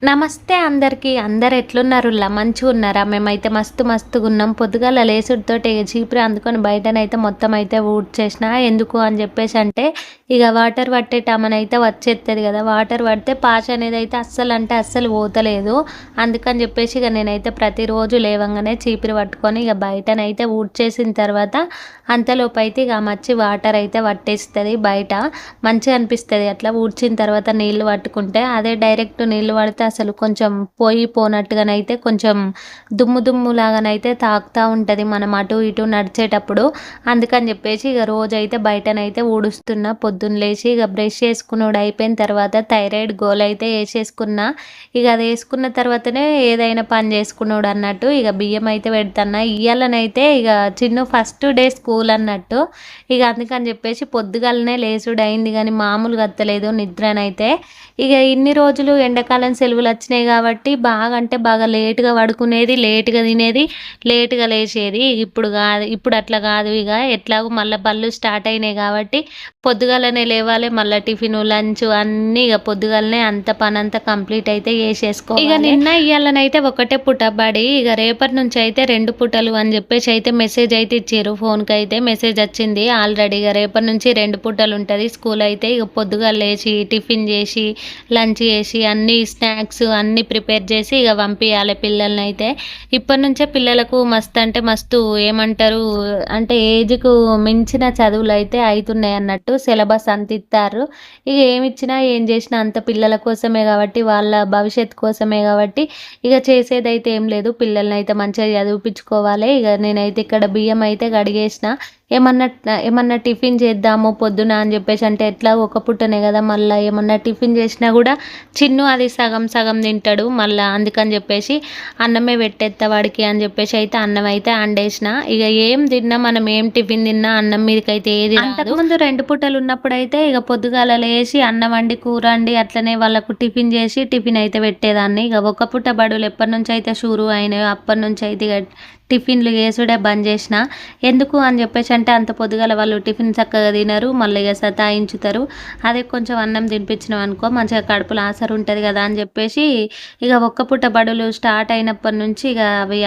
నమస్తే అందరికీ. అందరు ఎట్లున్నారుల్లా? మంచిగున్నారా? మేమైతే మస్తుగున్నాం. పొద్దుగాల లేసుడుతోటి చీపురు అందుకొని బయటనైతే మొత్తం అయితే ఊడ్చేసిన. ఎందుకు అని చెప్పేసి అంటే ఇక వాటర్ పట్టేటామనైతే వచ్చేస్తుంది కదా. వాటర్ పడితే పాచ అనేది అయితే అస్సలు పోతలేదు. అందుకని చెప్పేసి ఇక నేనైతే ప్రతిరోజు లేవంగానే చీపురు పట్టుకొని ఇక బయటనైతే ఊడ్చేసిన తర్వాత అంతలోపు అయితే ఇక మచ్చి వాటర్ అయితే పట్టేస్తుంది. బయట మంచిగా అనిపిస్తుంది అట్లా ఊడ్చిన తర్వాత నీళ్ళు పట్టుకుంటే. అదే డైరెక్ట్ నీళ్ళు పడితే అసలు కొంచెం పోయినట్టుగానైతే కొంచెం దుమ్ము లాగానైతే తాకుతూ ఉంటుంది మనం అటు ఇటు నడిచేటప్పుడు. అందుకని చెప్పేసి ఇక రోజైతే బయటనైతే ఊడుస్తున్నా. పొద్దున్న లేచి ఇక బ్రష్ చేసుకున్నాడు అయిపోయిన తర్వాత థైరాయిడ్ గోల్ అయితే వేసేసుకున్నా. ఇక అది వేసుకున్న తర్వాతనే ఏదైనా పని చేసుకున్నాడు అన్నట్టు ఇక బియ్యం అయితే పెడతాన్నా. ఇయ్యాలనైతే ఇక చిన్న ఫస్ట్ డే స్కూల్ అన్నట్టు ఇక అందుకని చెప్పేసి పొద్దుగాలనే లేచుడు అయింది కానీ మామూలుగా అత్తలేదు నిద్రనైతే. ఇక ఇన్ని రోజులు ఎండాకాలం సెలవులు వచ్చినాయి కాబట్టి బాగా లేటుగా పడుకునేది, లేటుగా తినేది, లేటుగా లేచేది. ఇప్పుడు అట్లా కాదు. ఇక ఎట్లాగో మళ్ళీ బళ్ళు స్టార్ట్ అయినాయి కాబట్టి పొద్దుగాలనే లేవాలి. మళ్ళీ టిఫిన్ లంచ్ అన్నీ ఇక పొద్దుగాలనే అంత పని అంతా కంప్లీట్ అయితే చేసేసుకో. ఇక నిన్న ఇయ్యాలనైతే ఒకటే పుట్ట బడి, ఇక రేపటి నుంచి అయితే 2 పుటలు అని చెప్పేసి అయితే మెసేజ్ అయితే ఇచ్చారు. ఫోన్కి అయితే మెసేజ్ వచ్చింది ఆల్రెడీ. ఇక రేపటి నుంచి 2 పుటలు ఉంటుంది స్కూల్ అయితే. ఇక పొద్దుగా లేచి టిఫిన్ చేసి లంచ్ చేసి అన్ని స్నాక్స్ అన్నీ ప్రిపేర్ చేసి ఇక పంపించాలి పిల్లల్ని అయితే. ఇప్పటి నుంచే పిల్లలకు మస్తు ఏమంటారు అంటే ఏజ్కు మించిన చదువులు అయితే అవుతున్నాయి అన్నట్టు. సిలబస్ అంత ఇస్తారు. ఇక ఏమిచ్చినా ఏం చేసినా అంత పిల్లల కోసమే కాబట్టి, వాళ్ళ భవిష్యత్తు కోసమే కాబట్టి ఇక చేసేదైతే ఏం లేదు. పిల్లల్ని అయితే మంచిగా చదివిపించుకోవాలి. ఇక నేనైతే ఇక్కడ బియ్యం అయితే కడిగేసిన. ఏమన్నా టిఫిన్ చేద్దాము పొద్దున అని చెప్పేసి అంటే ఎట్లా ఒక పుట్టనే కదా, మళ్ళీ ఏమన్నా టిఫిన్ చేసినా కూడా చిన్ను అది సగం తింటాడు మళ్ళీ. అందుకని చెప్పేసి అన్నమే పెట్టేస్తా వాడికి అని చెప్పేసి అయితే అన్నం అయితే అండేసిన. ఇక ఏం తిన్నా మనం ఏం టిఫిన్ తిన్నా అన్నం మీదకైతే ఏది. అంతకుముందు 2 పుట్టలు ఉన్నప్పుడైతే ఇక పొద్దుగాల లేచి అన్నం వండి కూర వండి అట్లనే వాళ్ళకు టిఫిన్ చేసి టిఫిన్ అయితే పెట్టేదాన్ని. ఇక ఒక పుట్ట బడులు ఎప్పటి నుంచి అయితే షురు అయినాయో అప్పటి నుంచి అయితే ఇక టిఫిన్లు వేసుడే బంద్ చేసిన. ఎందుకు అని చెప్పేసి అంటే అంత పొద్దుగాల వాళ్ళు టిఫిన్ చక్కగా తినరు, మళ్ళీ ఇక సతాయించుతారు. అదే కొంచెం అన్నం తినిపించినాం అనుకో మంచిగా కడుపులో ఆసరు ఉంటుంది కదా అని చెప్పేసి ఇక ఒక్క పుట్ట బడులు స్టార్ట్ అయినప్పటి నుంచి ఇక అవి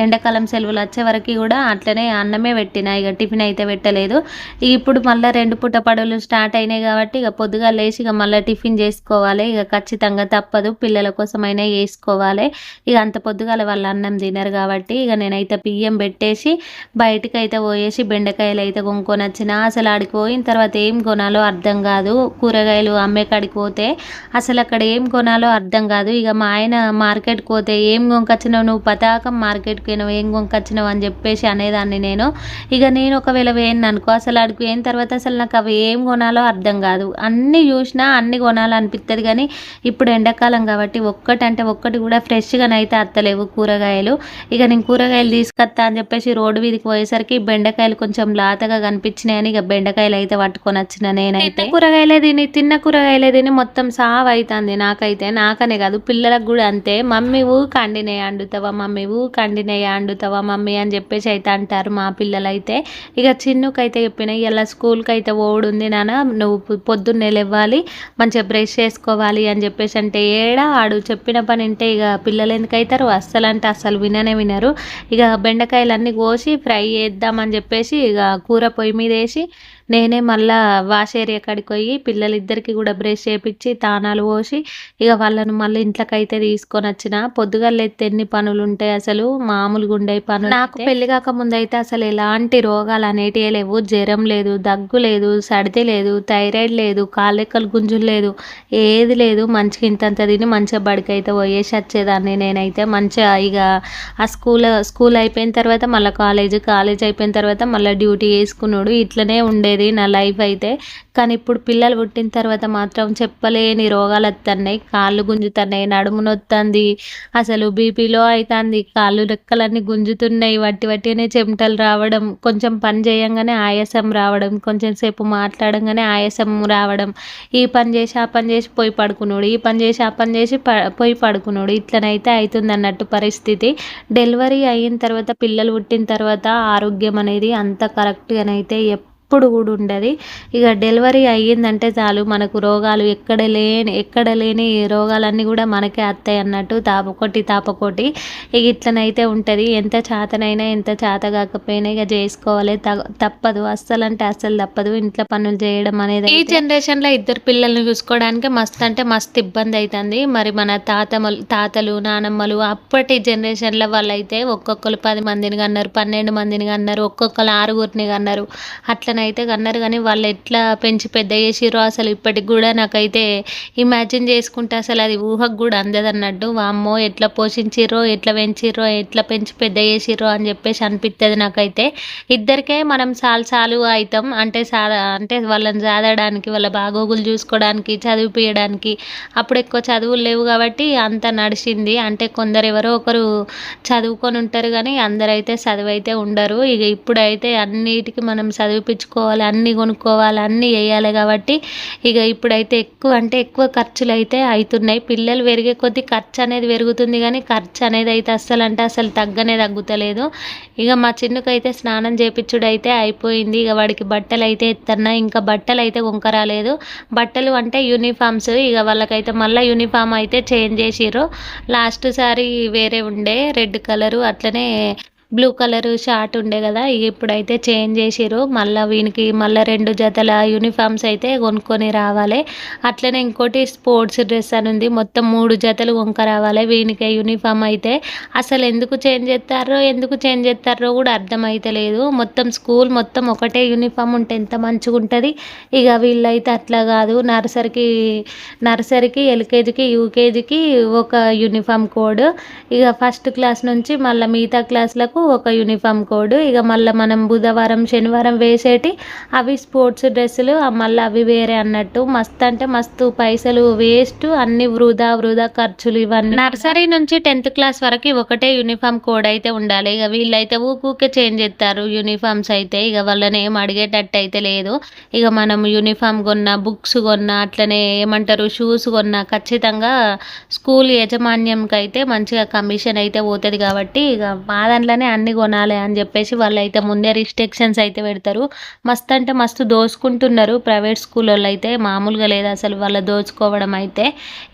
ఎండాకాలం సెలవులు వచ్చే వరకు కూడా అట్లనే అన్నమే పెట్టిన. ఇక టిఫిన్ అయితే పెట్టలేదు. ఇప్పుడు మళ్ళీ 2 పుట్ట బడులు స్టార్ట్ అయినాయి కాబట్టి ఇక పొద్దుగా లేచి ఇక మళ్ళీ టిఫిన్ చేసుకోవాలి. ఇక ఖచ్చితంగా తప్పదు, పిల్లల కోసమైనా వేసుకోవాలి. ఇక అంత పొద్దుగాల వాళ్ళు అన్నం తినరు కాబట్టి ఇక నేను అయితే బియ్యం పెట్టేసి బయటకు అయితే పోయేసి బెండకాయలు అయితే కొనుక్కొని వచ్చిన. అసలు ఆడికి పోయిన తర్వాత ఏం కొనాలో అర్థం కాదు. కూరగాయలు అమ్మే కాడికి పోతే అసలు అక్కడ ఏం కొనాలో అర్థం కాదు. ఇక మా ఆయన మార్కెట్కి పోతే ఏం కొనుకొచ్చినావు నువ్వు, పతాకం మార్కెట్కి పోయినావు, ఏం కొనుకొచ్చినావు అని చెప్పేసి అనేదాన్ని నేను. ఇక నేను ఒకవేళ వేయను అనుకో అసలు ఆడికి పోయిన తర్వాత అసలు నాకు అవి ఏం కొనాలో అర్థం కాదు. అన్నీ చూసినా అన్నీ కొనాలనిపిస్తుంది కానీ ఇప్పుడు ఎండాకాలం కాబట్టి ఒక్కటి కూడా ఫ్రెష్గానైతే అత్తలేవు కూరగాయలు. ఇక నేను కూరగాయలు తీసుకొస్తా అని చెప్పేసి రోడ్డు వీధికి పోయేసరికి బెండకాయలు కొంచెం లాతగా కనిపించినాయని ఇక బెండకాయలు అయితే పట్టుకొని వచ్చిన. నేనైతే తిన్న కూరగాయలే తిని మొత్తం సావ్ అవుతుంది నాకైతే. నాకనే కాదు పిల్లలకు కూడా అంతే. మమ్మీ కండినయ్య అండుతావా, మమ్మీ కండినయ్య అండుతావా మమ్మీ అని చెప్పేసి అయితే అంటారు మా పిల్లలు అయితే. ఇక చిన్నుకైతే చెప్పిన ఇలా స్కూల్కి అయితే ఓడుంది నాన్న, నువ్వు పొద్దున్నే లేవాలి, మంచిగా బ్రష్ చేసుకోవాలి అని చెప్పేసి అంటే ఆడు చెప్పిన పని అంటే ఇక పిల్లలు ఎందుకు అవుతారు, అస్సలు వినరు. ఇక బెండకాయలన్నీ కోసి ఫ్రై చేద్దామని చెప్పేసి ఇక కూర పొయ్యి మీద వేసి నేనే మళ్ళా వాష్ ఏరియా కాడికి పోయి పిల్లలిద్దరికి కూడా బ్రష్ చేపించి తానాలు పోసి ఇక వాళ్ళను మళ్ళీ ఇంట్లోకైతే తీసుకొని వచ్చిన. పొద్దుగా లేతే ఎన్ని పనులు ఉంటాయి అసలు, మామూలుగా ఉండే పనులు. నాకు పెళ్లి కాక ముందు అయితే అసలు ఎలాంటి రోగాలు అనేటివే లేవు. జ్వరం లేదు, దగ్గు లేదు, సర్ది లేదు, థైరాయిడ్ లేదు, కాళ్ళెక్కలు గుంజులు లేదు, ఏది లేదు. మంచిగా ఇంతంత తిని మంచిగా బడికి అయితే పోయేసి వచ్చేదాన్ని నేనైతే. మంచిగా ఇక ఆ స్కూల్ అయిపోయిన తర్వాత మళ్ళీ కాలేజ్ అయిపోయిన తర్వాత మళ్ళీ డ్యూటీ వేసుకున్నాడు. ఇట్లనే ఉండేది నా లైఫ్ అయితే. కానీ ఇప్పుడు పిల్లలు పుట్టిన తర్వాత మాత్రం చెప్పలేని రోగాలు వస్తున్నాయి. కాళ్ళు గుంజుతున్నాయి, నడుము నొత్తుంది, అసలు బీపీలో అవుతుంది, కాళ్ళు రెక్కలన్నీ గుంజుతున్నాయి, వట్టినే చెమటలు రావడం, కొంచెం పని చేయంగానే ఆయాసం రావడం, కొంచెం సేపు మాట్లాడంగానే ఆయాసం రావడం, ఈ పని చేసి ఆ పని చేసి పోయి పడుకున్నాడు, ఈ పని చేసి ఆ పని చేసి పోయి పడుకున్నాడు. ఇట్లనైతే అవుతుంది అన్నట్టు పరిస్థితి. డెలివరీ అయిన తర్వాత పిల్లలు పుట్టిన తర్వాత ఆరోగ్యం అనేది అంత కరెక్ట్గానైతే ఎప్పుడు కూడా ఉండదు. ఇక డెలివరీ అయ్యిందంటే చాలు మనకు రోగాలు ఎక్కడ లేని రోగాలన్నీ కూడా మనకే వస్తాయి అన్నట్టు, తాపకోటి ఇక ఇట్లనైతే ఉంటుంది. ఎంత చేతనైనా ఎంత చేత కాకపోయినా ఇక చేసుకోవాలి, తప్పదు, అస్సలు తప్పదు ఇంట్లో పనులు చేయడం అనేది. ఈ జనరేషన్లో ఇద్దరు పిల్లల్ని చూసుకోవడానికి మస్తు అంటే మస్తు ఇబ్బంది అవుతుంది. మరి మన తాతలు నానమ్మలు అప్పటి జనరేషన్లో వాళ్ళైతే ఒక్కొక్కరు 10 మందిని కన్నారు, 12 మందిని కన్నారు, ఒక్కొక్కరు 6గురిని కన్నారు, అట్లనైతే కన్నారు. కానీ వాళ్ళు ఎట్లా పెంచి పెద్ద చేసిర్రో అసలు ఇప్పటికి కూడా నాకైతే ఇమాజిన్ చేసుకుంటే అసలు అది ఊహకు కూడా అందదన్నట్టు. వామ్మో ఎట్లా పోషించిర్రో, ఎట్లా పెంచిర్రో, ఎట్లా పెంచి పెద్ద చేసిర్రో అని చెప్పేసి అనిపిస్తుంది నాకైతే. ఇద్దరికే మనం చాలు అవుతాం అంటే వాళ్ళని చదవడానికి, వాళ్ళ బాగోగులు చూసుకోవడానికి, చదివిపియడానికి. అప్పుడు ఎక్కువ చదువులు లేవు కాబట్టి అంత నడిచింది. అంటే కొందరు ఎవరో ఒకరు చదువుకొని ఉంటారు కానీ అందరైతే చదువైతే ఉండరు. ఇక ఇప్పుడైతే అన్నిటికీ మనం చదివిపించుకోవాలి, అన్నీ కొనుక్కోవాలి, అన్నీ వేయాలి కాబట్టి ఇక ఇప్పుడైతే ఎక్కువ ఖర్చులు అయితే అవుతున్నాయి. పిల్లలు పెరిగే కొద్దీ ఖర్చు అనేది పెరుగుతుంది కానీ ఖర్చు అనేది అయితే అస్సలు తగ్గలేదు. ఇక మా చిన్నుకైతే స్నానం చేపించుడు అయితే అయిపోయింది. ఇక వాడికి బట్టలు అయితే ఎత్తన్నా, ఇంకా బట్టలు అయితే రాలేదు. బట్టలు అంటే యూనిఫామ్స్. ఇక వాళ్ళకైతే మళ్ళీ యూనిఫామ్ అయితే చేంజ్ చేసిర్రు. లాస్ట్ సారి వేరే ఉండే రెడ్ కలరు, అట్లనే బ్లూ కలర్ షార్ట్ ఉండే కదా, ఇప్పుడైతే చేంజ్ చేసిర్రు. వీనికి మళ్ళీ 2 జతల యూనిఫామ్స్ అయితే కొనుక్కొని రావాలి. అట్లనే ఇంకోటి స్పోర్ట్స్ డ్రెస్ అని ఉంది, మొత్తం 3 జతలు రావాలి వీనికి యూనిఫామ్ అయితే. అసలు ఎందుకు చేంజ్ చేస్తారో కూడా అర్థమైతలేదు. మొత్తం స్కూల్ మొత్తం ఒకటే యూనిఫామ్ ఉంటే ఎంత మంచిగా ఉంటుంది. ఇక వీళ్ళైతే అట్లా కాదు, నర్సరీకి ఎల్కేజీకి యూకేజీకి ఒక యూనిఫామ్ కోడ్, ఇక ఫస్ట్ క్లాస్ నుంచి మళ్ళీ మిగతా క్లాసులకు ఒక యూనిఫామ్ కోడ్. ఇక మళ్ళీ మనం బుధవారం శనివారం వేసేటి అవి స్పోర్ట్స్ డ్రెస్సులు, మళ్ళీ అవి వేరే అన్నట్టు. మస్తు అంటే మస్తు పైసలు వేస్ట్, అన్ని వృధా ఖర్చులు ఇవన్నీ. నర్సరీ నుంచి 10th క్లాస్ వరకు ఒకటే యూనిఫామ్ కోడ్ అయితే ఉండాలి. ఇక వీళ్ళైతే ఊకే చేంజ్ చేస్తారు యూనిఫామ్స్ అయితే. ఇక వాళ్ళని ఏం అడిగేటట్టు అయితే లేదు. ఇక మనం యూనిఫామ్ కొన్నా, బుక్స్ కొన్నా, అట్లనే ఏమంటారు షూస్ కొన్నా ఖచ్చితంగా స్కూల్ యాజమాన్యంకి అయితే మంచిగా కమిషన్ అయితే పోతుంది. కాబట్టి ఇక మా దాంట్లోనే అన్ని కొనాలి అని చెప్పేసి వాళ్ళు అయితే ముందే రిస్ట్రిక్షన్స్ అయితే పెడతారు. మస్తు అంటే మస్తు దోచుకుంటున్నారు ప్రైవేట్ స్కూల్ వాళ్ళు అయితే, మామూలుగా లేదు అసలు వాళ్ళ దోచుకోవడం అయితే.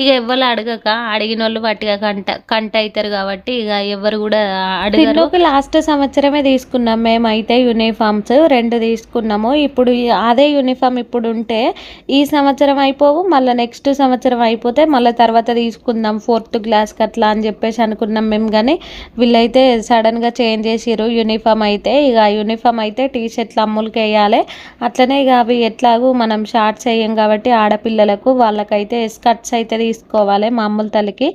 ఇక ఎవ్వరు అడిగిన వాళ్ళు వాటిగా కంట అవుతారు కాబట్టి ఇక ఎవరు కూడా అడగరు. లాస్ట్ సంవత్సరమే తీసుకున్నాం మేమైతే యూనిఫామ్స్ 2 తీసుకున్నాము. ఇప్పుడు అదే యూనిఫామ్ ఇప్పుడు ఉంటే ఈ సంవత్సరం అయిపోవు, మళ్ళీ నెక్స్ట్ సంవత్సరం అయిపోతే మళ్ళీ తర్వాత తీసుకుందాం 4th క్లాస్కి అట్లా అని చెప్పేసి అనుకున్నాం మేము. కానీ వీళ్ళైతే సడన్గా చేంజ్ చేసిర్రు యూనిఫామ్ అయితే. ఇక యూనిఫామ్ అయితే టీషర్ట్లు అమ్ములకి వేయాలి. అట్లనే ఇక అవి ఎట్లాగూ మనం షార్ట్స్ వేయం కాబట్టి ఆడపిల్లలకు వాళ్ళకైతే స్కర్ట్స్ అయితే తీసుకోవాలి మా అమ్ముల తల్లికి.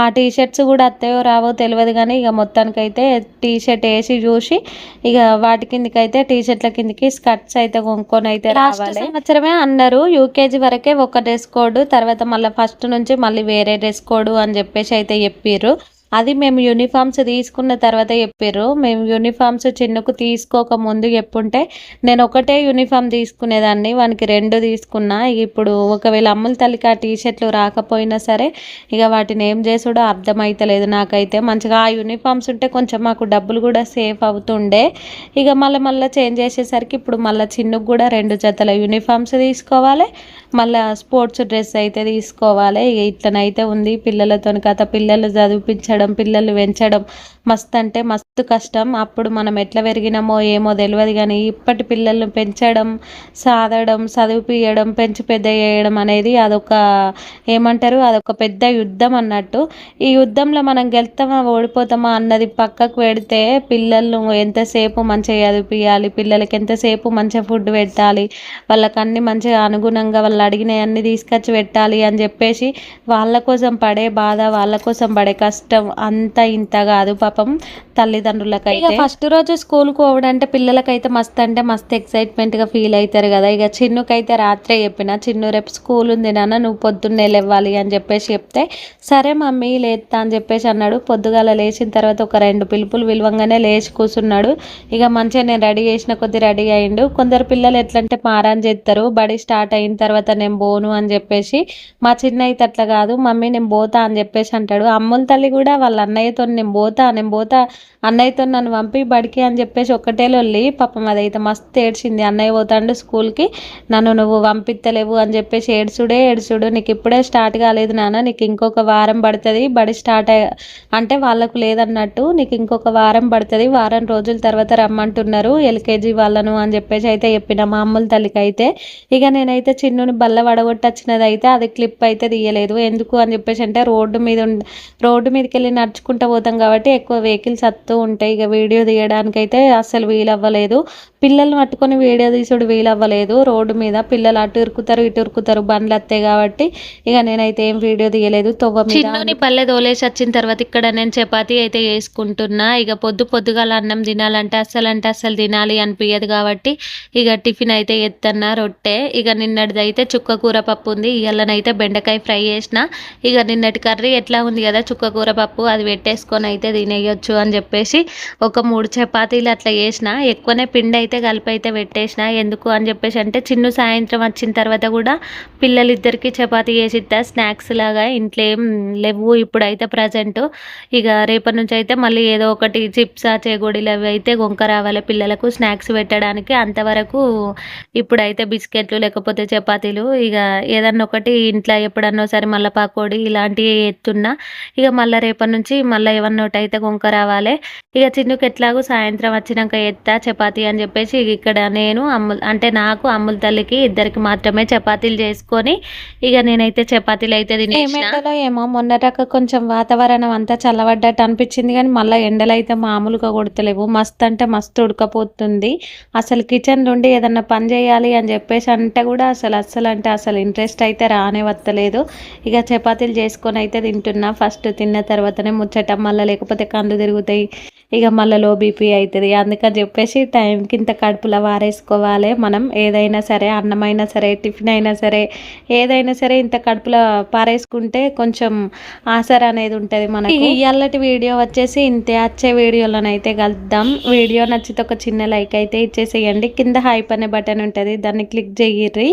ఆ టీషర్ట్స్ కూడా వస్తాయో రావో తెలియదు కానీ ఇక మొత్తానికైతే టీషర్ట్ వేసి చూసి ఇక వాటి కిందకైతే టీషర్ట్ల కిందకి స్కర్ట్స్ అయితే కొనుక్కొని అయితే రావాలి. సంవత్సరమే అన్నారు యూకేజీ వరకే ఒక డ్రెస్ కోడ్, తర్వాత మళ్ళీ ఫస్ట్ నుంచి మళ్ళీ వేరే డ్రెస్ కోడ్ అని చెప్పేసి అయితే చెప్పిర్రు. అది మేము యూనిఫామ్స్ తీసుకున్న తర్వాత చెప్పారు. మేము యూనిఫామ్స్ చిన్నకు తీసుకోక ముందు చెప్పుంటే నేను ఒకటే యూనిఫామ్ తీసుకునేదాన్ని, వానికి 2 తీసుకున్నా. ఇప్పుడు ఒకవేళ అమ్ముల తల్లికి ఆ టీషర్ట్లు రాకపోయినా సరే ఇక వాటిని ఏం చేసుడో అర్థమైతలేదు నాకైతే. మంచిగా ఆ యూనిఫామ్స్ ఉంటే కొంచెం మాకు డబ్బులు కూడా సేఫ్ అవుతుండే. ఇక మళ్ళీ చేంజ్ చేసేసరికి ఇప్పుడు మళ్ళీ చిన్నకు కూడా 2 జతల యూనిఫామ్స్ తీసుకోవాలి, మళ్ళీ స్పోర్ట్స్ డ్రెస్ అయితే తీసుకోవాలి. ఇక ఇట్లనైతే ఉంది పిల్లలతో కథ. పిల్లలు చదివించడం, పిల్లలు పెంచడం మస్తు అంటే మస్తు కష్టం. అప్పుడు మనం ఎట్లా పెరిగినామో ఏమో తెలియదు కానీ ఇప్పటి పిల్లల్ని పెంచడం, చదివిపియడం, పెంచి పెద్ద చేయడం అనేది అదొక పెద్ద యుద్ధం అన్నట్టు. ఈ యుద్ధంలో మనం గెలుతామా ఓడిపోతామా అన్నది పక్కకు పెడితే పిల్లలను ఎంతసేపు మంచిగా చదివిపియాలి, పిల్లలకి ఎంతసేపు మంచిగా ఫుడ్ పెట్టాలి, వాళ్ళకి అన్ని మంచిగా అనుగుణంగా వాళ్ళు అడిగినవన్నీ తీసుకొచ్చి పెట్టాలి అని చెప్పేసి వాళ్ళ కోసం పడే బాధ, వాళ్ళ కోసం పడే కష్టం అంత ఇంత కాదు పాపం తల్లిదండ్రులకైతే. ఫస్ట్ రోజు స్కూల్కి పోవడంటే పిల్లలకైతే మస్తు అంటే మస్తు ఎక్సైట్మెంట్గా ఫీల్ అవుతారు కదా. ఇక చిన్నుకైతే రాత్రే చెప్పిన, చిన్ను రేపు స్కూల్ ఉంది నాన్న నువ్వు పొద్దున్నే లేవాలి అని చెప్పేసి చెప్తే సరే మమ్మీ లేస్తా అని చెప్పేసి అన్నాడు. పొద్దుగాల లేచిన తర్వాత ఒక 2 పిలుపులు విలువంగానే లేచి కూర్చున్నాడు. ఇక మంచిగా నేను రెడీ చేసిన కొద్ది రెడీ అయిండు. కొందరు పిల్లలు ఎట్లంటే మారాన్ చేస్తారు, బడి స్టార్ట్ అయిన తర్వాత నేను పోను అని చెప్పేసి. మా చిన్న అయితే అట్లా కాదు, మమ్మీ నేను పోతా అని చెప్పేసి అంటాడు. అమ్ముల తల్లి కూడా వాళ్ళ అన్నయ్యతో నేను పోతా అన్నయ్యతో నన్ను పంపి బడికి అని చెప్పేసి ఒక్కటే లొల్లి. పాపం అదైతే మస్తు ఏడ్చింది. అన్నయ్య పోతాండు స్కూల్కి, నన్ను నువ్వు పంపిత్తలేవు అని చెప్పేసి ఏడుచుడు. నీకు ఇప్పుడే స్టార్ట్ కాలేదు నాన్న, నీకు ఇంకొక వారం పడుతుంది బడి స్టార్ట్ అంటే వాళ్ళకు లేదన్నట్టు, నీకు ఇంకొక వారం పడుతుంది, వారం రోజుల తర్వాత రమ్మంటున్నారు ఎల్కేజీ వాళ్ళను అని చెప్పేసి అయితే చెప్పిన మా అమ్ముల తల్లికి అయితే. ఇక నేనైతే చిన్నుని బల్ల వడగొట్టొచ్చినది అయితే అది క్లిప్ అయితే తీయలేదు. ఎందుకు అని చెప్పేసి అంటే రోడ్డు మీదకి వెళ్ళి నడుచుకుంటూ పోతాం కాబట్టి ఎక్కువ వెహికల్స్ వస్తూ ఉంటాయి. ఇక వీడియో తీయడానికి అయితే అస్సలు వీలవ్వలేదు. పిల్లల్ని పట్టుకొని వీడియో తీసుడు వీలవ్వలేదు. రోడ్డు మీద పిల్లలు అటు ఇరుకుతారు ఇటు ఇరుకుతారు, బండ్లు వస్తాయి కాబట్టి ఇక నేనైతే ఏం వీడియో తీయలేదు. తొవ్వ మీద పల్లె తోలేసి వచ్చిన తర్వాత ఇక్కడ నేను చపాతీ అయితే వేసుకుంటున్నా. ఇక పొద్దుగాల అన్నం తినాలంటే అస్సలు తినాలి అనిపించదు కాబట్టి ఇక టిఫిన్ అయితే ఎత్తన్నా రొట్టె. ఇక నిన్నటిది అయితే చుక్క కూర పప్పు ఉంది, ఇవాళనైతే బెండకాయ ఫ్రై చేసిన. ఇక నిన్నటి కర్రీ ఎట్లా ఉంది కదా చుక్క కూర పప్పు, అది పెట్టేసుకొని అయితే తినేయొచ్చు అని చెప్పేసి ఒక 3 చపాతీలు అట్లా చేసిన. ఎక్కువనే పిండి అయితే కలిపి అయితే పెట్టేసిన. ఎందుకు అని చెప్పేసి అంటే చిన్ను సాయంత్రం వచ్చిన తర్వాత కూడా పిల్లలిద్దరికి చపాతీ చేసి ఇస్తా స్నాక్స్ లాగా. ఇంట్లో ఏం లేవు ఇప్పుడైతే ప్రజెంట్. ఇక రేపటి నుంచి అయితే మళ్ళీ ఏదో ఒకటి చిప్స్ చేగోడీలు అవి అయితే గొంక రావాలి పిల్లలకు స్నాక్స్ పెట్టడానికి. అంతవరకు ఇప్పుడైతే బిస్కెట్లు లేకపోతే చపాతీలు ఇక ఏదన్నా ఒకటి ఇంట్లో ఎప్పుడన్నా ఒకసారి మళ్ళీ పకోడీ ఇలాంటివి ఎత్తున్నా. ఇక మళ్ళీ రేపటి నుంచి మళ్ళీ ఏమన్నా ఒకటి అయితే గొంక రావాలి. ఇక చిన్నుకి ఎట్లాగో సాయంత్రం వచ్చినాక ఎత్తా చపాతీ అని చెప్పేసి ఇక్కడ నేను నాకు అమ్ముల తల్లికి ఇద్దరికి మాత్రమే చపాతీలు చేసుకొని ఇక నేనైతే చపాతీలు అయితే తినేసినా. ఏమో మొన్నటాక కొంచెం వాతావరణం అంతా చల్లబడ్డట్టు అనిపించింది కానీ మళ్ళీ ఎండలు అయితే మామూలుగా కొడతలేవు. మస్తు అంటే మస్తు ఉడకపోతుంది. అసలు కిచెన్ నుండి ఏదన్నా పని చేయాలి అని చెప్పేసి అంటే కూడా అసలు ఇంట్రెస్ట్ అయితే రానే వస్తలేదు. ఇక చపాతీలు చేసుకొని అయితే తింటున్నా. ఫస్ట్ తిన్న తర్వాతనే ముచ్చట, మళ్ళీ లేకపోతే కళ్ళు తిరుగుతాయి, ఇక మళ్ళీ లో బీపీ అవుతుంది. అందుకని చెప్పేసి టైంకి ఇంత కడుపులో వారేసుకోవాలి మనం. ఏదైనా సరే అన్నమైనా సరే టిఫిన్ అయినా సరే ఏదైనా సరే ఇంత కడుపులో పారేసుకుంటే కొంచెం ఆసర అనేది ఉంటుంది మనకి. ఇవాళటి వీడియో వచ్చేసి ఇంతే. వచ్చే వీడియోలోనైతే కలుద్దాం. వీడియో నచ్చితే ఒక చిన్న లైక్ అయితే ఇచ్చేసేయండి. కింద హైప్ అనే బటన్ ఉంటుంది, దాన్ని క్లిక్ చెయ్యిర్రి.